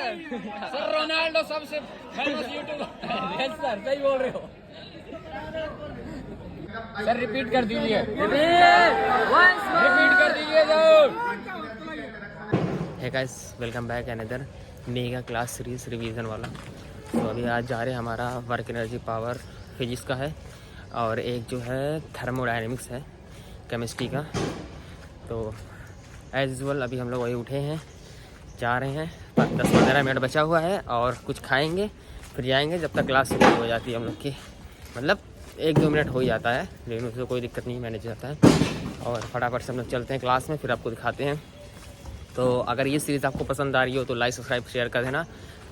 Sir Ronaldo सबसे famous YouTuber. Yes sir, सही बोल रहे हो सर। रिपीट कर दीजिए, रिपीट कर दीजिए sir. Hey guys, welcome back another mega class series revision वाला। तो अभी आज जा रहे हैं, हमारा वर्क एनर्जी पावर फिजिक्स का है और एक जो है थर्मोडायनेमिक्स है केमिस्ट्री का। तो एज यूजुअल अभी हम लोग वही उठे हैं, जा रहे हैं। 10-15 मिनट बचा हुआ है और कुछ खाएंगे फिर जाएंगे, जब तक क्लास शुरू हो जाती है हम लोग की। मतलब 1-2 मिनट हो ही जाता है, लेकिन उससे कोई दिक्कत नहीं, मैनेज हो जाता है। और फटाफट से हम लोग चलते हैं क्लास में, फिर आपको दिखाते हैं। तो अगर ये सीरीज़ आपको पसंद आ रही हो तो लाइक सब्सक्राइब शेयर कर देना,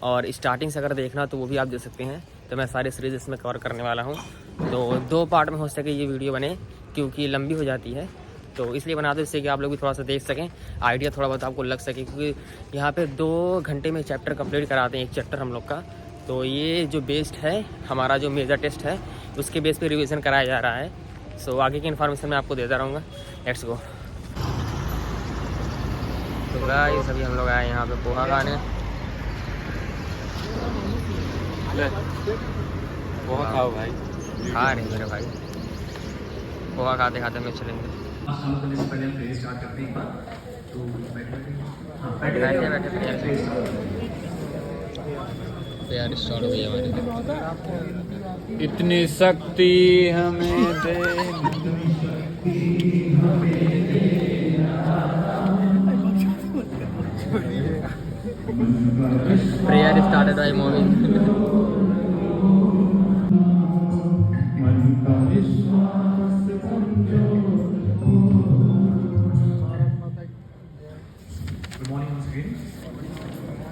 और स्टार्टिंग से अगर देखना तो वो भी आप देख सकते हैं। तो मैं सारी सीरीज़ इसमें कवर करने वाला हूँ, तो 2 पार्ट में हो सके ये वीडियो बने, क्योंकि लंबी हो जाती है तो इसलिए बना दो, इससे कि आप लोग भी थोड़ा सा देख सकें, आइडिया थोड़ा बहुत आपको लग सके। क्योंकि यहाँ पे 2 घंटे में चैप्टर कंप्लीट कराते हैं, एक चैप्टर हम लोग का। तो ये जो बेस्ड है हमारा जो मेजर टेस्ट है, उसके बेस पे रिवीजन कराया जा रहा है। सो आगे की इन्फॉर्मेशन मैं आपको देता रहूँगा। Let's go. तो गाइस अभी हम लोग आए यहाँ पे पोहा खाने। पोहा खाओ भाई। खा रहे मेरे भाई, पोहा खाते खाते हम चलेंगे। से पहले हम स्टार्ट करते हैं एक बार। तो बैठे तैयार स्टार्ट हो गई हमारी। इतनी शक्ति हमें दे। प्रेयर स्टार्टेड बाय मोहित।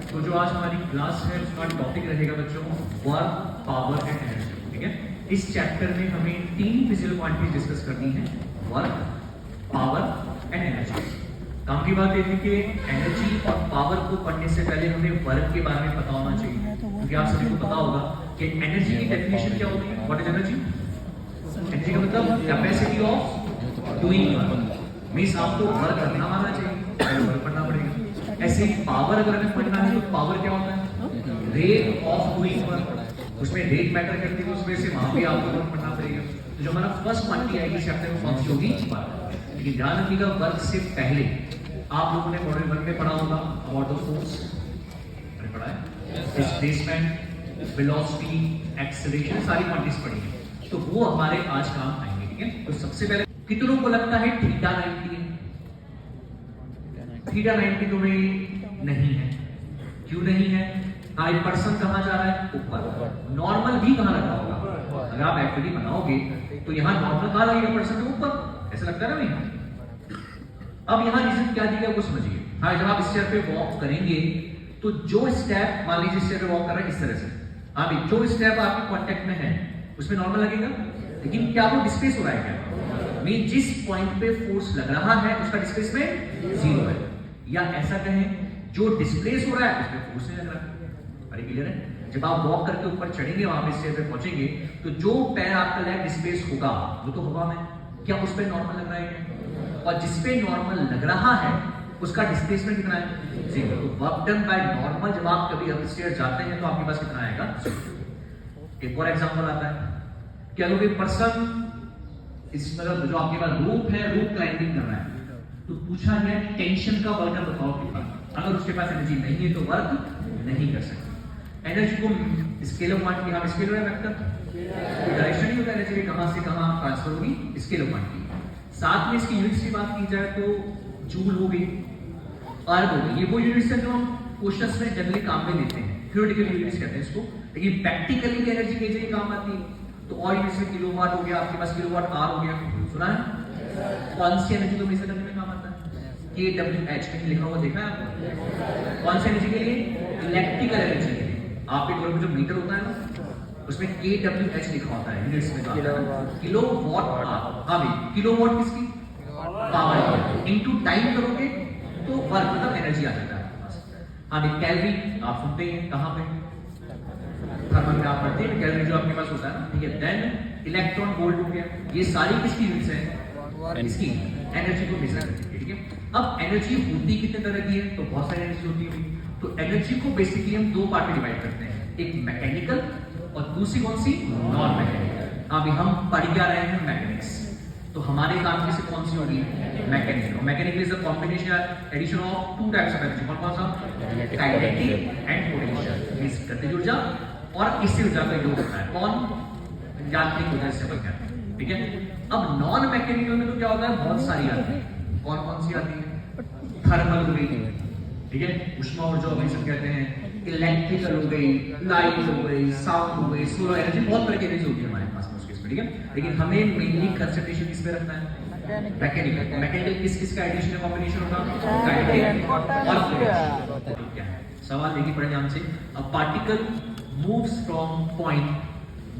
तो जो आज हमारी क्लास है उसका टॉपिक रहेगा बच्चों वर्क, पावर एंड एनर्जी। ठीक है, इस चैप्टर में हमें 3 फिजिकल क्वांटिटीज डिस्कस करनी है, वर्क, पावर एंड एनर्जी। काम की बात यह है कि एनर्जी और पावर को पढ़ने से पहले हमें वर्क के बारे में पता होना चाहिए, क्योंकि आप सभी को पता होगा कि एनर्जी की डेफिनेशन क्या होती है। What is energy? एनर्जी का मतलब capacity of doing work. Means आपको वर्क करना आना चाहिए, वर्क करना पड़ेगा। ऐसे ही पावर अगर हमें पढ़ना है तो पावर क्या होता है? Rate of doing work. उसमें रेट मैटर करती है, उसमें से वहां भी आपको वर्क पढ़ना पड़ेगा। तो जो हमारा फर्स्ट क्वांटिटी आएगी चैप्टर में कौन सी होगी? वर्क। लेकिन ध्यान रखिएगा, वर्क से पहले आप लोगों ने मॉड्यूल 1 में पढ़ा होगा अबाउट द फोर्स। पढ़ा है डिस्प्लेसमेंट, वेलोसिटी, एक्सेलरेशन, सारी क्वांटिटीज पढ़ी है। तो वो हमारे आज काम आएंगे। ठीक है, तो सबसे पहले कितनों को लगता है थीटा 90 है? थीटा 90 तो नहीं है। क्यों नहीं है? हाँ, एक पर्सन कहाँ जा रहा है? ऊपर। नॉर्मल भी कहाँ लगा होगा? अगर आप एक्टिविटी बनाओगे तो यहाँ नॉर्मल कहाँ लगेगा? पर्सन के ऊपर। ऐसा लगता है ना भाई? अब यहाँ रीजन क्या दिया वो समझिए। हाँ, जब आप स्टेयर पे वॉक करेंगे तो जो स्टेप, मान लीजिए स्टेयर पे वॉक कर रहे हैं इस तरह से, हाँ भी जो स्टेप आपके कॉन्टेक्ट में है उसमें नॉर्मल लगेगा, लेकिन क्या वो डिस्प्लेस हो रहा है? क्या मीन जिस पॉइंट पे फोर्स लग रहा है उसका डिस्प्लेसमेंट 0 है। या ऐसा कहें जो डिस्प्लेस हो रहा है उसमें फोर्स नहीं लग रहा। अरे क्लियर है? जब आप वॉक करके ऊपर चढ़ेंगे, वहां पे स्टेयर पे पहुंचेंगे, तो जो पैर आपका लेग डिस्प्लेस होगा वो तो हवा में, क्या उस पे नॉर्मल लग रहा है क्या? और जिस पे नॉर्मल लग रहा है उसका डिस्प्लेसमेंट कितना है? 0। तो वर्क डन बाय नॉर्मल जब आप कभी अपस्टेयर जाते हैं तो आपके पास कितना आएगा? 0। एक और एग्जांपल आता है, क्या लोग एक पर्सन इस मतलब जो आपके पास रूप है, रूप क्लाइंबिंग कर रहा है, तो पूछा गया टेंशन का वर्क बताओ कितना। अगर उसके पास एनर्जी नहीं है तो वर्क नहीं कर सकता। एनर्जी को स्केलर क्वांटिटी, हम स्केलर वेक्टर डायरेक्शन ही होता है एनर्जी कहां से कहां ट्रांसफर होगी, स्केलर क्वांटिटी। साथ में इसकी यूनिट्स की बात की जाए तो जूल हो गई, अर्ग हो गई। ये वो यूनिट्स है जो हम क्वेश्चंस में जनरली काम में लेते हैं, थ्योरेटिकल यूनिट्स कहते हैं इसको। लेकिन प्रैक्टिकली एनर्जी कई जगह काम आती है। तो और यूनिट्स में किलोवाट हो गया, आपके पास किलोवाट आवर हो गया, सुना है? कौन सी एनर्जी को मेजर करने में काम आता है? kWh कहीं लिखा हुआ देखा है आपने? कौन सी एनर्जी के लिए? इलेक्ट्रिकल एनर्जी के लिए। आपके घर में जो मीटर होता है ना, उसमें kWh लिखा होता है यूनिट्स में, किलोवाट आवर। हाँ भाई, किलोवाट किसकी? पावर। इनटू टाइम करोगे तो वर्क मतलब एनर्जी आ जाता है। हाँ भाई, कैलोरी आप सुनते हैं कहाँ पे? थर्मल में आप पढ़ते हैं कैलोरी जो आपके पास होता है ना, ठीक है। देन इलेक्ट्रॉन वोल्ट हो गया, ये सारी किसकी यूनिट्स हैं? इसकी एनर्जी को मेजर करते हैं। ठीक है, अब एनर्जी होती कितने तरह की है? तो बहुत सारी एनर्जी होती है। तो एनर्जी को बेसिकली हम दो पार्ट में डिवाइड करते हैं, एक मैकेनिकल और दूसरी कौन सी, नॉन मैकेनिकल। अभी हम पढ़ क्या रहे हैं, मैकेनिक्स। तो हमारे काम की से कौन सी होगी, mechanical. Mechanical is the combination addition of two types of energy. कौन कौन सा, काइनेटिक एंड पोटेंशियल। इस गतिज ऊर्जा और स्थिर ऊर्जा का योग होता है, कौन, यांत्रिक ऊर्जा से बनता है, ठीक है। अब नॉन मैकेनिकल में तो क्या होता है, बहुत सारी आती है। कौन कौन सी आती है, थर्मल हो गई, ठीक है, ऊष्मा ऊर्जा हो गई, सब कहते हैं, इलेक्ट्रिकल हो गई, लाइट हो गई, साउंड हो गई, सोलर एनर्जी, बहुत तरह की एनर्जी होती है हमारे पास में उसके, ठीक है। लेकिन हमें मेनली कंसंट्रेशन किस पे रखना है, मैकेनिकल। मैकेनिकल किस किस का एडिशन है, कॉम्बिनेशन होगा, काइनेटिक और पोटेंशियल। क्या है सवाल, देखिए पढ़े ध्यान से। A particle moves from point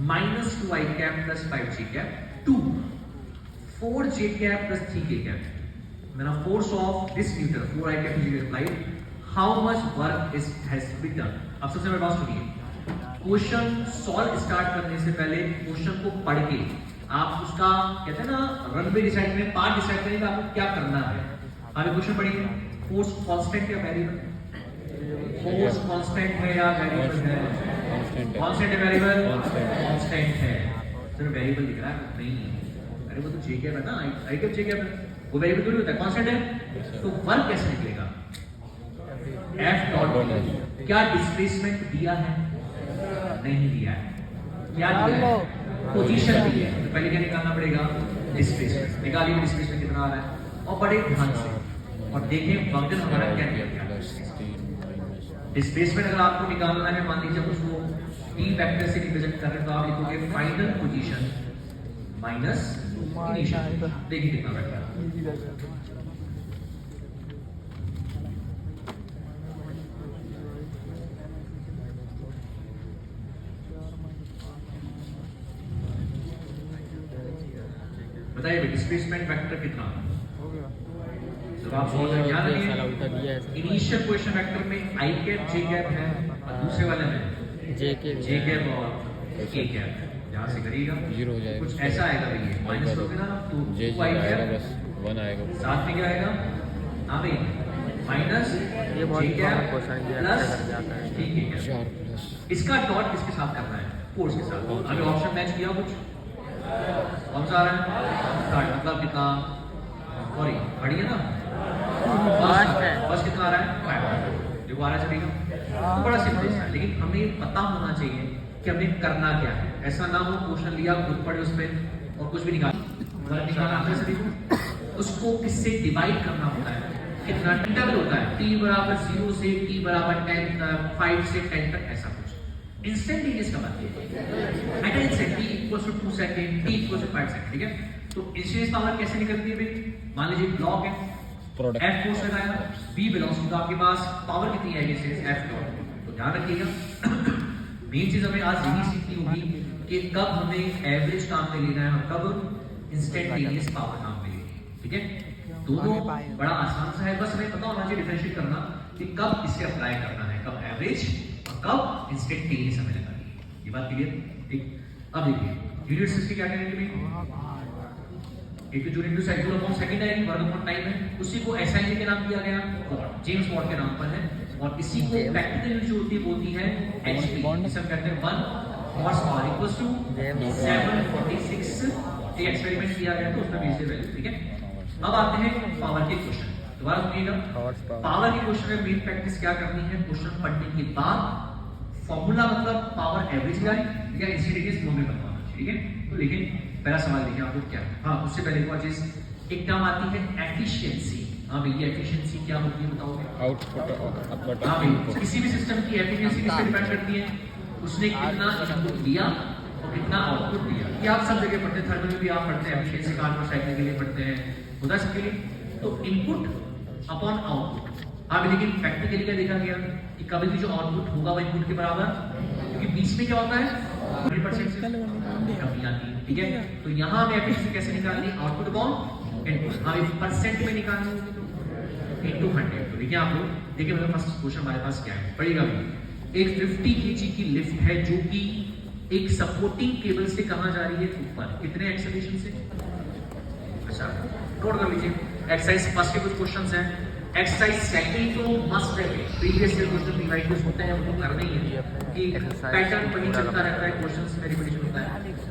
-2 I cap plus 5 J cap to 4 J cap plus 3 K cap. When a force of this meter 4 I cap is applied, how much work has been done? अब सबसे बड़ी बात सुनिए, question solve start करने से पहले question को पढ़ के आप उसका कहते हैं ना रनवे डिसाइड करें, पार्ट डिसाइड करें कि आपको क्या करना है। अभी क्वेश्चन पढ़िए, फोर्स कांस्टेंट या वेरिएबल, फोर्स कांस्टेंट है या वेरिएबल है, कांस्टेंट है, वेरिएबल कांस्टेंट है। सर वेरिएबल दिख रहा है, नहीं है, अरे वो तो जे कैप है ना, आई कैप जे कैप है, वो वेरिएबल थोड़ी होता है, कांस्टेंट है। तो वर्क कैसे निकलेगा, एफ डॉट, क्या डिस्प्लेसमेंट दिया है, नहीं दिया है, क्या दिया है, पोजीशन दी है, तो पहले क्या निकालना पड़ेगा, डिस्प्लेसमेंट। निकालिए डिस्प्लेसमेंट कितना आ रहा है, और बड़े ध्यान से और देखें फंक्शन हमारा क्या दिया गया। डिस्प्लेसमेंट अगर आपको निकालना है, मान लीजिए उसको टी वेक्टर से रिप्रेजेंट कर रहे हैं, तो आप लिखोगे फाइनल पोजीशन माइनस इनिशियल। देखिए कितना बैठा है, बताइए डिस्प्लेसमेंट वेक्टर कितना हो गया। जब आप बहुत ध्यान रखिए, इनिशियल क्वेश्चन वेक्टर में आई कैप जे कैप है और दूसरे वाले में जे कैप और के कैप। यहां से करिएगा जीरो हो जाएगा, कुछ ऐसा आएगा भैया, माइनस हो गया ना, तो जे आई कैप बस 1 आएगा, साथ में क्या आएगा, हां भाई माइनस ये बहुत कैप प्लस ठीक है 4 प्लस, इसका डॉट किसके साथ करना है, फोर्स के साथ। अभी ऑप्शन मैच किया कुछ कौन सा आ रहा है, मतलब कितना, सॉरी बढ़िया ना, बस कितना आ रहा है, जो आ रहा है चलेगा। तो बड़ा सिंपल है, लेकिन हमें पता होना चाहिए कि हमें करना क्या है। ऐसा ना हो क्वेश्चन लिया, खुद पढ़े उस पर और कुछ भी निकालना सभी को, उसको किससे डिवाइड करना होता है, कितना इंटरवल होता है, t बराबर 0 से t बराबर 10 5 से 10 तक, ऐसा कुछ इंस्टेंटेनियस का बात है, at instant t equals to 2 second, t equals to 5 second, ठीक है। तो इंस्टेंटेनियस पावर कैसे निकलती है भाई, मान लीजिए ब्लॉक है, F फोर्स लगाया, V वेलोसिटी, तो आपके पास पावर कितनी है, जैसे F डॉट। तो ध्यान रखिएगा, मेन चीज हमें आज यही सीखनी होगी कि कब हमें एवरेज काम में लेना है और कब इंस्टेंटेनियस पावर काम में लेनी है, ठीक है। दोनों बड़ा आसान सा है, बस हमें पता होना चाहिए डिफरेंशिएट करना कि कब इसे अप्लाई करना है, कब एवरेज और कब इंस्टेंटेनियस हमें लगानी है। ये बात क्लियर, ठीक। अब देखिए यूनिट सिस्टम क्या करेंगे भाई, एक joule into cycle upon second है, वर्ग अपॉन टाइम है, उसी को एसआई के नाम दिया गया, वॉट, जेम्स वॉट के नाम पर है, और इसी को प्रैक्टिकल यूनिट जो होती है एचपी, इसे हम कहते हैं 1 हॉर्स पावर इक्वल्स टू 746। एक एक्सपेरिमेंट किया गया तो उसमें बेसिक वैल्यू, ठीक है। अब आते हैं पावर के क्वेश्चन, दोबारा सुनिएगा, पावर के क्वेश्चन में मेन प्रैक्टिस क्या करनी है, क्वेश्चन पढ़ने के बाद फॉर्मूला मतलब पावर एवरेज या इंस्टेंटेनियस दोनों में बनवाना चाहिए, ठीक है। तो लेकिन पहला सवाल देखिए आपको क्या है, हाँ उससे पहले एक और चीज, एक टर्म आती है एफिशिएंसी। हाँ भैया एफिशिएंसी क्या होती है बताओगे, आउटपुट। हाँ भाई किसी भी सिस्टम की एफिशिएंसी किस पे डिपेंड करती है, उसने कितना इनपुट दिया और कितना आउटपुट दिया। ये आप सब जगह पढ़ते हैं, थर्मल में भी आप पढ़ते हैं, एफिशिएंसी कार्बन साइकिल के लिए पढ़ते हैं, होता है सबके लिए। तो इनपुट अपॉन आउटपुट। हाँ लेकिन प्रैक्टिकली क्या देखा गया कि कभी भी जो आउटपुट होगा वो इनपुट के बराबर, क्योंकि बीच में क्या होता है 100% से कमी आती है, ठीक है। तो यहाँ हमें एफिशिएंसी कैसे निकालनी, आउटपुट अपॉन इनपुट। हाँ परसेंट में निकालनी होगी इनटू 100। तो देखिए आप लोग देखिए, मतलब फर्स्ट क्वेश्चन हमारे पास क्या है, पढ़िएगा भी। एक 50 kg की लिफ्ट है जो कि एक सपोर्टिंग केबल से कहां जा रही है, ऊपर, कितने एक्सेलरेशन से। अच्छा नोट कर लीजिए, एक्सरसाइज फर्स्ट के कुछ क्वेश्चंस हैं। एक्सरसाइज सेकंड तो मस्ट है, प्रीवियस ईयर क्वेश्चन रिवाइज जो होते हैं वो तो करना ही है कि पैटर्न वही चलता रहता है, क्वेश्चंस में रिपीटेशन होता है।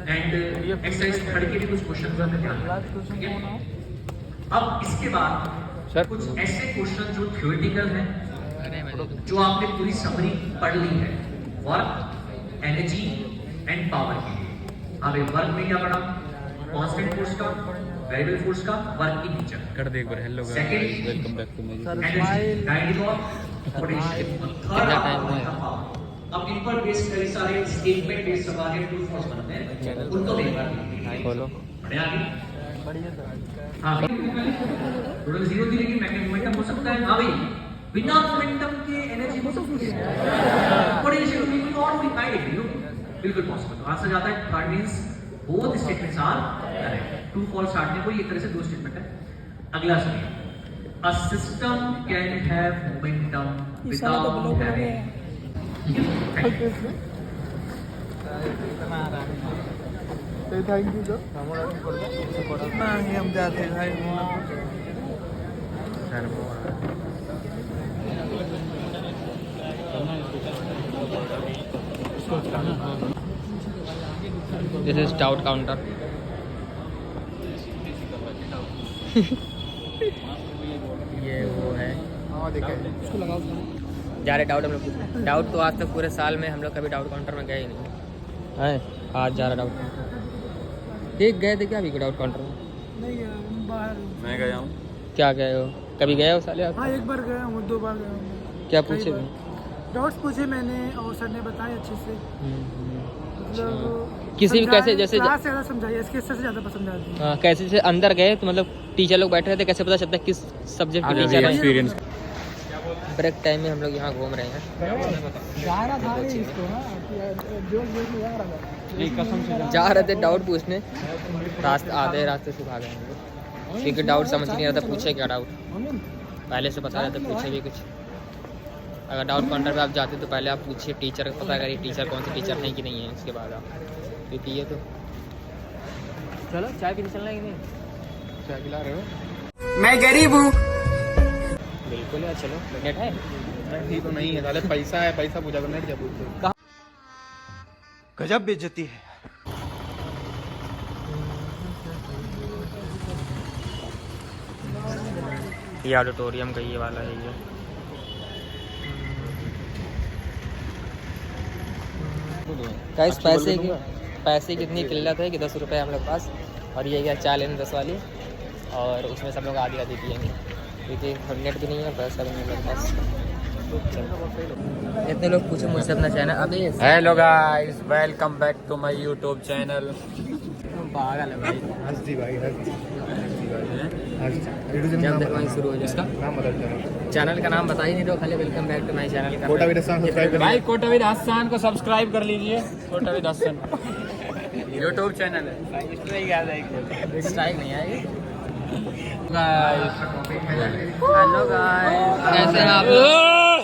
एंड एक्सरसाइज थर्ड के भी कुछ क्वेश्चन का हमें ध्यान रखना है, ठीक है। अब इसके बाद कुछ ऐसे क्वेश्चन जो थ्योरेटिकल हैं, जो आपने पूरी समरी पढ़ ली है, वर्क, एनर्जी एंड पावर के लिए। अब वर्क में क्या पढ़ा, कांस्टेंट फोर्स का, वेरिएबल फोर्स का, वर्क की नेचर कर दे एक बार। Hello guys, second welcome back to my energy, dynamic, potential, third power. अब इन पर बेस कई सारे स्टेटमेंट बेस्ड सवाल है, ट्रू फॉल्स बनते हैं, उनको देखना खोलो। बढ़िया आगे हां टोटल जीरो थी, लेकिन मैग्नेटिक मोमेंटम हो सकता है। हां भाई, बिना मोमेंटम के एनर्जी हो सकती है, पोटेंशियल भी और भी हाई डिग्री बिल्कुल पॉसिबल। तो आंसर जाता है third means both statements are correct. True false start में कोई एक तरह से दो स्टेटमेंट है। अगला सुनिए, a system can have momentum without having. Thank you sir, हम जाते हैं भाई। This is doubt counter. ये वो है जा रहे डाउट। हम लोग डाउट तो आज तक पूरे साल में हम लोग कभी डाउट काउंटर में गए ही नहीं है। आज जा रहा डाउट काउंटर। एक गए थे क्या अभी डाउट काउंटर में? नहीं बाहर मैं गया हूं। क्या गए हो? कभी गए हो साले आप? हाँ, एक बार गया हूँ, 2 बार गया हूँ। क्या पूछे? डाउट्स पूछे मैंने और सर ने बताया अच्छे से। मतलब किसी भी कैसे जैसे क्लास ज़्यादा समझाई, इसके से ज़्यादा पसंद आती है। हाँ, कैसे से अंदर गए तो मतलब टीचर लोग बैठे रहते, कैसे पता चलता है किस सब्जेक्ट के टीचर है? एक्सपीरियंस। ब्रेक टाइम में हम लोग यहाँ घूम रहे हैं। जा रहे थे डाउट पूछने, आधे रास्ते से भागे हम लोग क्योंकि डाउट समझ नहीं रहा था। पूछे क्या डाउट, पहले से बता रहे थे, पूछे भी कुछ। अगर डाउट काउंटर पे आप जाते तो पहले आप पूछिए टीचर को, पता करिए टीचर कौन से टीचर है कि नहीं है, इसके बाद आप क्योंकि ये तो चलो चाय पीने चलना है कि नहीं? क्या खिला रहे हो? मैं गरीब हूँ। बिल्कुल यार, चलो नेट है। नहीं तो नहीं है, साले पैसा है, पैसा पूजा करना है क्या बोलते हो? गजब बेइज्जती है। ये ऑडिटोरियम का ये वाला है। ये गाइस पैसे कितनी किल्लत है कि 10 रुपये हम लोग पास, और ये क्या चाय लेने 10 वाली, और उसमें सब लोग आधी आधी पिएंगे क्योंकि नेट भी नहीं है, पैसा भी नहीं है पास। इतने लोग पूछे मुझसे अपना चैनल। अभी hello guys, welcome back to my YouTube channel. पागल है भाई, हंसती भाई, जब तक वहीं शुरू हो जाए। नाम बदल चैनल का नाम बता ही नहीं दो, खाली welcome back to my channel का। कोटावीर हसन सब्सक्राइब करिए भाई, कोटावीर हसन को सब्सक्राइब कर लीजिए। कोटावीर हसन यूट्यूब चैनल है। स्ट्राइक नहीं आएगी। गाइस, हेलो गाइस, कैसे हैं आप लोग?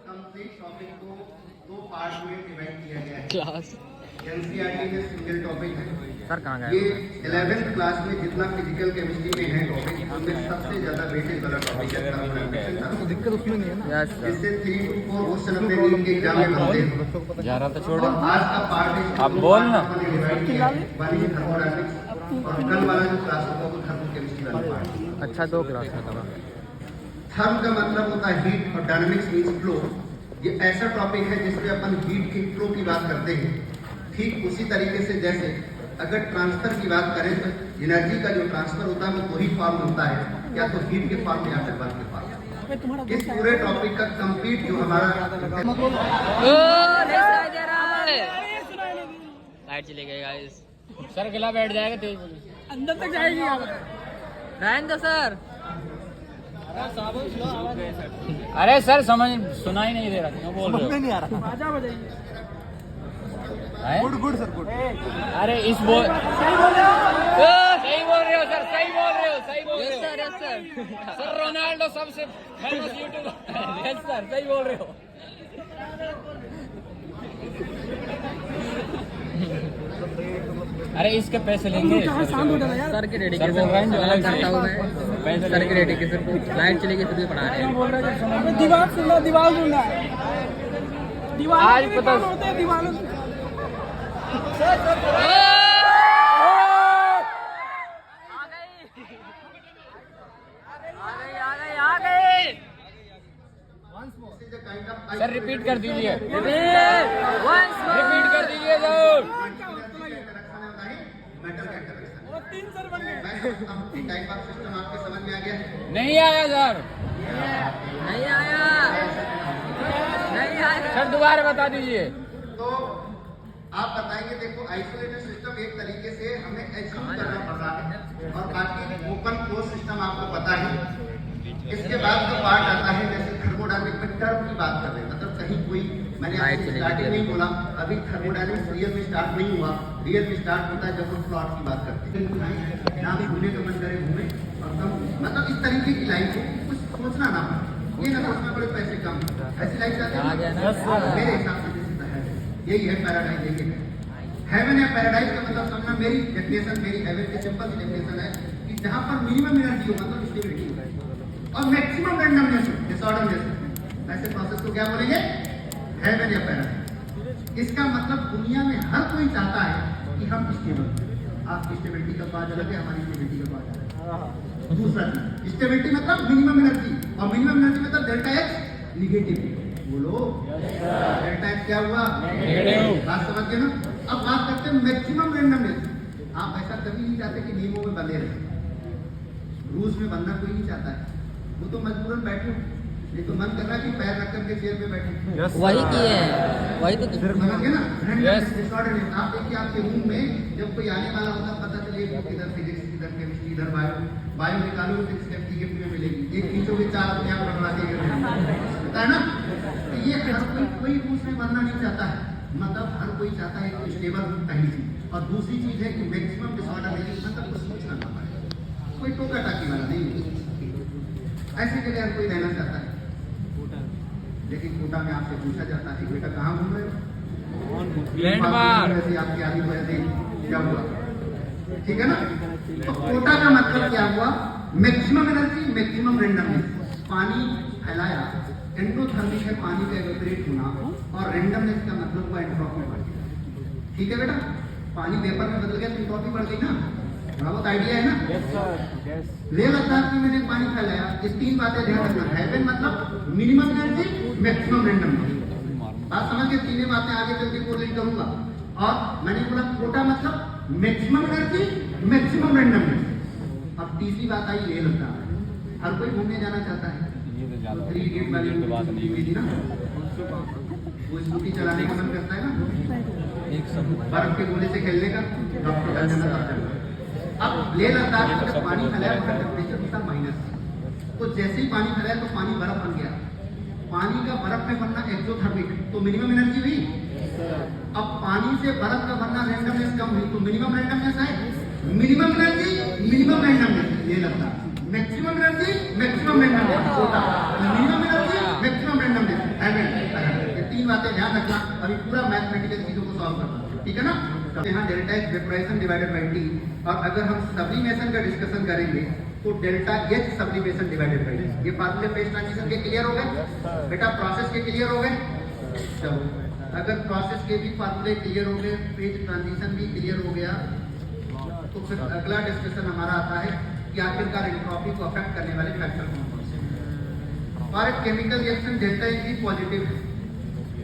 कंप्लीट टॉपिक को 2 पार्ट में डिवाइड किया गया है। क्लास एनसीईआरटी में सिंगल टॉपिक है। सर कहाँ ये गए? 11th क्लास में जितना फिजिकल केमिस्ट्री में है टॉपिक, उनमें सबसे ज्यादा वेटेज वाला टॉपिक है। दिक्कत उसमें नहीं है ना। Yes sir. इससे 3 to 4 क्वेश्चन अपने नीट के एग्जाम में बनते हैं। जा रहा था, छोड़ और आज का पार्ट है, आप बोल ना। डिवाइड किया है, वन इज थर्मोडायनामिक्स, और कल वाला जो क्लास होगा वो थर्मोकेमिस्ट्री वाला पार्ट। अच्छा, 2 क्लास खत्म। थर्म का मतलब होता है हीट और डायनामिक्स मींस फ्लो। ये ऐसा टॉपिक है जिसमें अपन हीट के फ्लो की बात करते हैं। ठीक उसी तरीके से जैसे अगर ट्रांसफर की बात करें तो एनर्जी का जो ट्रांसफर होता है वो 2 ही फॉर्म होता है, या तो हीट के फॉर्म में या फिर वर्क के फॉर्म में। इस पूरे टॉपिक का कंप्लीट जो हमारा लाइट चली गई गाइस। सर गिला बैठ जाएगा तेज। अंदर तक जाएगी आप। रहने दो सर। अरे सर समझ सुना ही नहीं दे रहा, क्यों बोल रहे हो? नहीं आ रहा। बाजा बजाइए। हैं? Good sir, good. अरे इस बोल सही बोल रहे हो सर, सही बोल रहे हो, सही बोल रहे हो यस सर। सर। रोनाल्डो सबसे फेमस यूट्यूबर। यस सर, सही बोल रहे हो। अरे इसके पैसे लेंगे शांत हो जाना यार। सर के सर बोल डेडिकेशन रहे हैं जो अलग करता हूँ मैं। सर की डेडिकेशन को लाइट चलेगी तभी पढ़ा रहे हैं। दीवार सुनना, दीवार सुनना है। दीवार आज पता होते हैं दीवार। सर रिपीट कर दीजिए, रिपीट कर दीजिए सर। और 3 सर बन गए। टाइप ऑफ सिस्टम आपके समझ में आ गया? नहीं आया सर, नहीं आया, नहीं आया सर दोबारा बता दीजिए। तो आप बताएंगे, देखो आइसोलेटेड सिस्टम एक तरीके से हमें एज्यूम करना पड़ रहा है, और बाकी ओपन क्लोज सिस्टम आपको पता है। इसके बाद जो पार्ट आता है, जैसे थर्मोडायनामिक में टर्म की बात कर रहे हैं, मतलब कहीं कोई, मैंने आपसे स्टार्टिंग में बोला, अभी थर्मोडायनामिक्स रियल में स्टार्ट नहीं हुआ। रियल में स्टार्ट होता है जब हम प्लॉट की बात करते हैं। ना घूमने का मन करे घूमे, और कम मतलब इस तरीके की लाइफ हो, कुछ सोचना ना पड़े, ये ना सोचना पड़े पैसे कम, ऐसी लाइफ चाहते हैं मेरे हिसाब से। यही है पैराडाइज। देखिए हेवन या पैराडाइज का मतलब समझना, मेरी डेफिनेशन, मेरी हेवन की सिंपल सी डेफिनेशन है कि जहां पर मिनिमम एनर्जी हो, मतलब स्टेबिलिटी हो, और मैक्सिमम रैंडमनेस हो, डिसऑर्डरनेस। ऐसे प्रोसेस को क्या बोलेंगे? हेवन या पैराडाइज। इसका मतलब दुनिया में हर कोई चाहता है कि हम स्टेबल। आपकी स्टेबिलिटी का पार्ट अलग है, हमारी स्टेबिलिटी का पार्ट अलग है। दूसरा स्टेबिलिटी मतलब मिनिमम एनर्जी, और मिनिमम एनर्जी मतलब डेल्टा एक्स निगेटिव। बोलो डेल्टा एक्स क्या हुआ? बात समझ गए ना? अब बात करते हैं मैक्सिमम रैंडमनेस। आप ऐसा कभी नहीं चाहते कि नियमों में बंधे रहे। रूल्स में बंधना कोई नहीं चाहता है, वो तो मजबूरन बैठे, ये तो मन कर रहा है कि पैर रख करके चेयर पे बैठे। वही किए हैं, वही तो समझ गए ना? डिसऑर्डरनेस। आप देखिए आपके रूम में जब कोई आने वाला होता है, पता चले इधर फिजिक्स, इधर केमिस्ट्री, इधर बायो, बायो निकालो तो स्टेप की गिफ्ट में मिलेगी, एक खींचोगे 4 अपने आप बढ़वा देगा, पता है ना? तो ये हर कोई रूल्स में बनना नहीं चाहता है, मतलब हर कोई चाहता है कि स्टेबल हो, पहली चीज। और दूसरी चीज है कि मैक्सिमम डिसऑर्डर मतलब कुछ सोचना ना पड़े, कोई टोका टाकी वाला नहीं है। ऐसी जगह हर कोई रहना चाहता है। लेकिन कोटा में आपसे पूछा जाता है बेटा कहाँ घूम रहे हो? लैंडमार्क। ऐसे आपकी आदि वजह से क्या हुआ? ठीक है ना? तो कोटा का मतलब क्या हुआ? Maximum energy, maximum randomness. पानी फैलाया, एंडोथर्मिक है पानी का इवेपोरेट होना, और रैंडमनेस का मतलब हुआ एंट्रोपी बढ़ गया। ठीक है बेटा? पानी वेपर में बदल गया तो एंट्रोपी बढ़ गई ना? थोड़ा बहुत आइडिया है ना? लेह लद्दाख में मैंने पानी फैलाया। ये 3 बातें ध्यान रखना। हेवन मतलब मिनिमम एनर्जी, मैक्सिमम रैंडमनेस। बात समझ के 3 बातें आगे चल के कोरिलेट करूंगा। और मैंने बोला कोटा मतलब मैक्सिमम एनर्जी, मैक्सिमम रैंडमनेस। अब तीसरी बात आई लेह लद्दाख। हर कोई घूमने जाना चाहता है। 3 गेट वाली बात नहीं ना, वो स्कूटी चलाने का मन करता है ना, बर्फ के गोले से खेलने का, डॉक्टर का जाना चाहता है। अब लेह लद्दाख में जब पानी फैलाया, उसका टेम्परेचर था -, तो जैसे ही पानी फैलाया तो पानी बर्फ बन गया। पानी का बर्फ में बनना एक्सोथर्मिक, तो मिनिमम एनर्जी हुई। अब पानी से बर्फ का बनना रैंडमनेस कम हुई, तो मिनिमम रैंडमनेस है। Minimum energy, minimum randomness, Leh Ladakh. Maximum energy, maximum randomness, Kota. Minimum energy, maximum randomness, heaven. ये 3 बातें ध्यान रखना। अभी पूरा मैथमेटिकल चीजों को सॉल्व करना, ठीक है ना? यहाँ delta x vaporisation divided by T, और अगर हम सब्लिमेशन का डिस्कशन करेंगे तो delta H sublimation divided by T. ये फार्मूले फेज ट्रांजिशन के क्लियर हो गए बेटा? प्रोसेस के क्लियर हो गए? चलो, अगर प्रोसेस के भी फार्मूले क्लियर हो गए, फेज ट्रांजिशन भी क्लियर हो गया, तो फिर अगला डिस्कशन हमारा आता है कि आखिरकार एंट्रोपी को अफेक्ट करने वाले फैक्टर कौन से हैं। और एक केमिकल रिएक्शन डेल्टा एच भी पॉजिटिव है।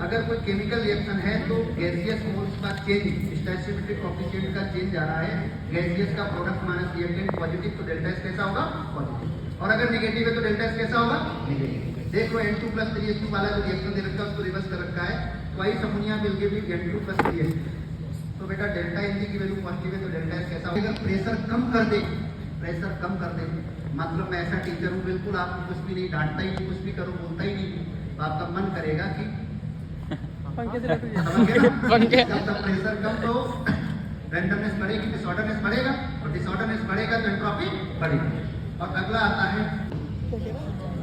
अगर कोई केमिकल रिएक्शन है तो गैसियस मोल्स का चेंज, स्टोइचियोमेट्रिक कोएफिशिएंट का चेंज आ रहा है, गैसियस का प्रोडक्ट माइनस रिएक्टेंट पॉजिटिव, तो डेल्टा एच कैसा होगा? पॉजिटिव। और अगर नेगेटिव है तो डेल्टा एच कैसा होगा? नेगेटिव। देख लो N2+3H2 वाला जो रिएक्शन दे रखा है उसको रिवर्स कर रखा है, twice ammonia will give you N2+3H2। तो बेटा डेल्टा एच की वैल्यू पॉजिटिव है तो डेल्टा एच कैसा होगा? प्रेशर कम कर दे, प्रेशर कम कर दे। मतलब मैं ऐसा टीचर हूँ, बिल्कुल आपको कुछ भी नहीं डांटता ही नहीं, कुछ भी करो बोलता ही नहीं, तो आपका मन करेगा कि प्रेशर कम तो रैंडमनेस बढ़ेगी, डिसऑर्डरनेस बढ़ेगा, और डिसऑर्डरनेस बढ़ेगा तो एंट्रोपी बढ़ेगी। और अगला आता है,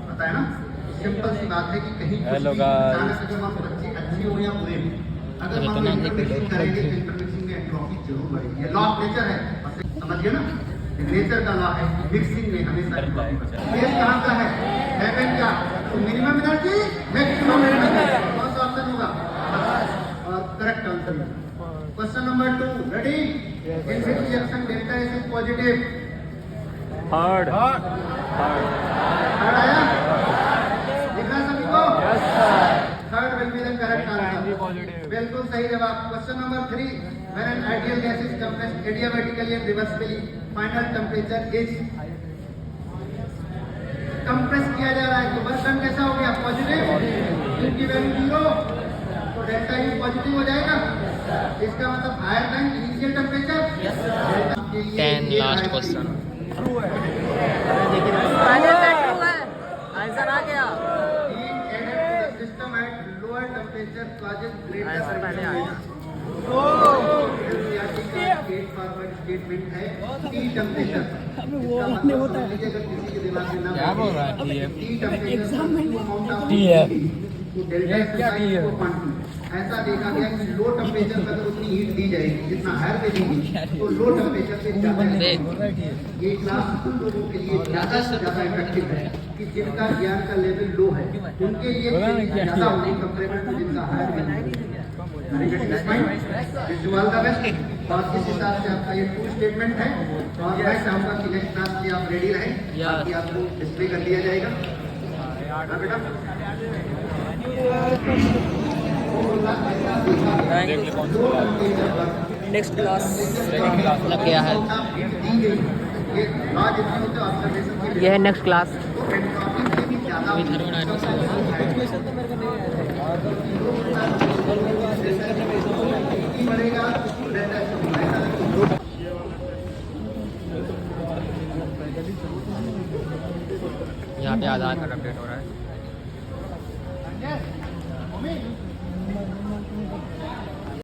पता है ना, सिंपल सी बात है कि कहीं बच्चे अच्छे हो या बुरे हो, अगर हम इंटरमिक्सिंग करेंगे तो इंटरमिक्सिंग में एंट्रोपी जरूर बढ़ेगी। ये लॉ ऑफ नेचर है, समझिए ना? नेचर का लॉ है, मिक्सिंग में हमेशा केस कहाँ का है, हेवन का, तो मिनिमम एनर्जी मैक्सिमम एनर्जी, कौन सा ऑप्शन होगा? और correct answer. Question number 2, ready? Infinity reaction delta S is positive. Hard third आया? दिख रहा सभी को? Third will be the correct answer. बिल्कुल सही जवाब। Question number 3, when an ideal gas is compressed adiabatically and reversibly, final temperature is compress किया जा रहा है तो वर्क डन कैसा हो गया? पॉजिटिव। इनकी वैल्यू 0 तो डेल्टा यू पॉजिटिव हो जाएगा। इसका मतलब higher than initial temperature. 10 last question. Answer आ गया। Heat added to the system at lower temperature causes greater circulation. Straight forward statement है टी टेम्परेचर। इसका मतलब समझ लीजिए अगर किसी के दिमाग में ना क्या बोल रहा है? टी टेम्परेचर टी है। तो डेल्टा एक्स ऐसा देखा गया कि लो टेम्परेचर पर अगर उतनी हीट दी जाएगी जितना हायर पे देगी तो लो टेम्परेचर पे ज्यादा। ये क्लास उन लोगों के लिए ज्यादा से ज्यादा इफेक्टिव है कि जिनका ज्ञान का लेवल लो है, उनके लिए ज्यादा होगी कंपेरेबल टू जिनका हायर है। और इस हिसाब से आपका ये 2 स्टेटमेंट है और मैं चाहूंगा कि नेक्स्ट क्लास में आप रेडी रहें, ताकि आपको डिस्प्ले कर दिया जाएगा। हाँ बेटा, नेक्स्ट क्लास लग गया है। यह है नेक्स्ट क्लास। यहाँ पे आधार कार्ड अपडेट हो रहा है।